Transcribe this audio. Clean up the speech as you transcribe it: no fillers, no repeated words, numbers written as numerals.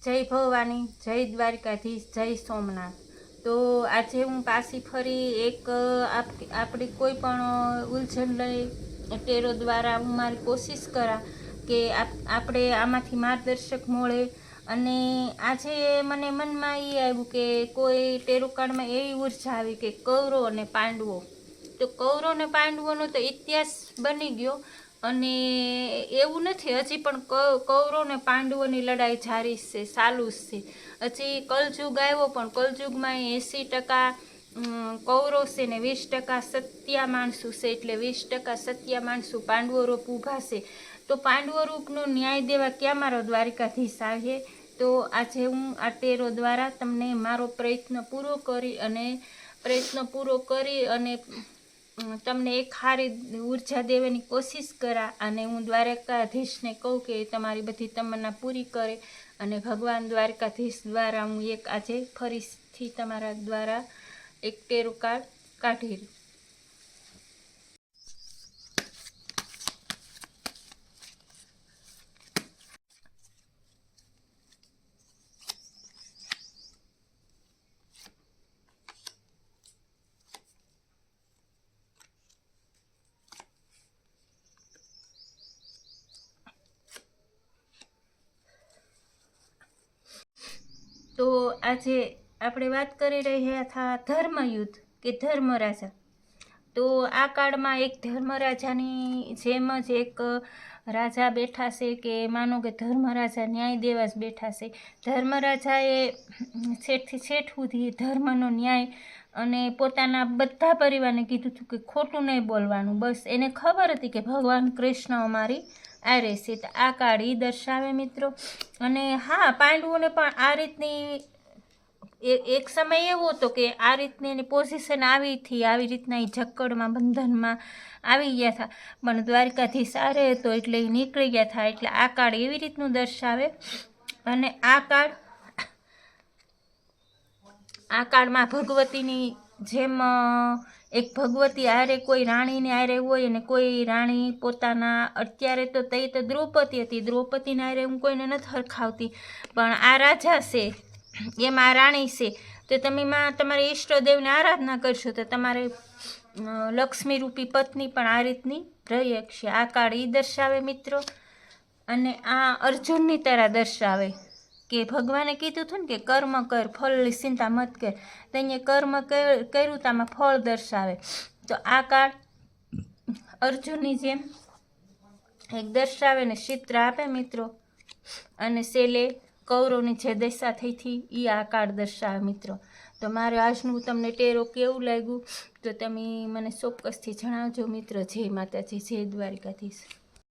જય ભવાની, જય દ્વારકાધીશ, જય સોમનાથ। તો આજે હું પાછી ફરી એક આપણી કોઈ પણ ઉલઝન લઈ ટેરો દ્વારા હું મારી કોશિશ કરા કે આપણે આમાંથી માર્ગદર્શક મળે। અને આજે મને મનમાં એ આવ્યું કે કોઈ ટેરો કાર્ડમાં એવી ઉર્જા આવી કે કૌરવ અને પાંડવો, તો કૌરવ અને પાંડવોનો તો ઇતિહાસ બની ગયો અને એવું નથી, હજી પણ કૌરવ ને પાંડવોની લડાઈ જારી છે, ચાલુ છે। હજી કલયુગ આવ્યો પણ કલયુગમાં 80% કૌરવ છે ને 20% સત્યા માણસો છે, એટલે 20% સત્યા માણસો પાંડવો રૂપ ઊભા છે। તો પાંડવો રૂપનો ન્યાય દેવા ક્યાં મારો દ્વારિકાધીશ આવે। તો આજે હું આ ટેરો દ્વારા તમને મારો પ્રયત્ન પૂરો કરી અને તમને એક સારી ઉર્જા દેવાની કોશિશ કરા। અને હું દ્વારકાધીશને કહું કે તમારી બધી તમન્ના પૂરી કરે અને ભગવાન દ્વારકાધીશ દ્વારા હું એક આજે ફરીથી તમારા દ્વારા એક ટેરો કાર્ડ કાઢી। તો આજે આપણે વાત કરી રહ્યા હતા ધર્મયુદ્ધ કે ધર્મરાજા। તો આ કાળમાં એક ધર્મરાજાની જેમ જ એક રાજા બેઠા છે કે માનો કે ધર્મરાજા ન્યાય દેવા જ બેઠા છે। ધર્મરાજાએ છેઠથી છેઠ સુધી ધર્મનો ન્યાય અને પોતાના બધા પરિવારને કીધું હતું કે ખોટું નહીં બોલવાનું, બસ એને ખબર હતી કે ભગવાન કૃષ્ણ અમારી આ રહેશે। તો આ કાળ એ દર્શાવે મિત્રો। અને હા, પાંડવોને પણ આ રીતની એક સમય એવો હતો કે આ રીતની એની પોઝિશન આવી રીતના એ ઝક્કડમાં બંધનમાં આવી ગયા હતા, પણ દ્વારકાધીશ આરે હતો એટલે એ નીકળી ગયા હતા। એટલે આ કાળ એવી રીતનું દર્શાવે। અને આ કાળમાં ભગવતીની જેમ એક ભગવતી આરે કોઈ રાણીને આરે હોય અને કોઈ રાણી પોતાના, અત્યારે તો તે તો દ્રૌપદી હતી, દ્રૌપદીને આરે હું કોઈને નથી હરખાવતી, પણ આ રાજા છે એમાં રાણી છે, તો તમે તમારી ઈષ્ટદેવને આરાધના કરશો તો તમારે લક્ષ્મી રૂપી પત્ની પણ આ રીતની રહી શકશે। આ કાળ એ દર્શાવે મિત્રો। અને આ અર્જુનની તરહ દર્શાવે કે ભગવાને કીધું હતું ને કે કર્મ કર ફળની ચિંતા મત કર, તો અહીંયા કર્મ કર્યું તો આમાં ફળ દર્શાવે। તો આ કાળ અર્જુનની જેમ એક દર્શાવે ને ચિત્ર આપે મિત્રો। અને છેલ્લે કૌરવની જે દશા થઈ હતી એ આ કાળ દર્શાવે મિત્રો। તો મારે આજનું તમને ટેરો કેવું લાગ્યું તો તમે મને ચોક્કસથી જણાવજો મિત્રો। જય માતાજી, જય દ્વારકાધીશ।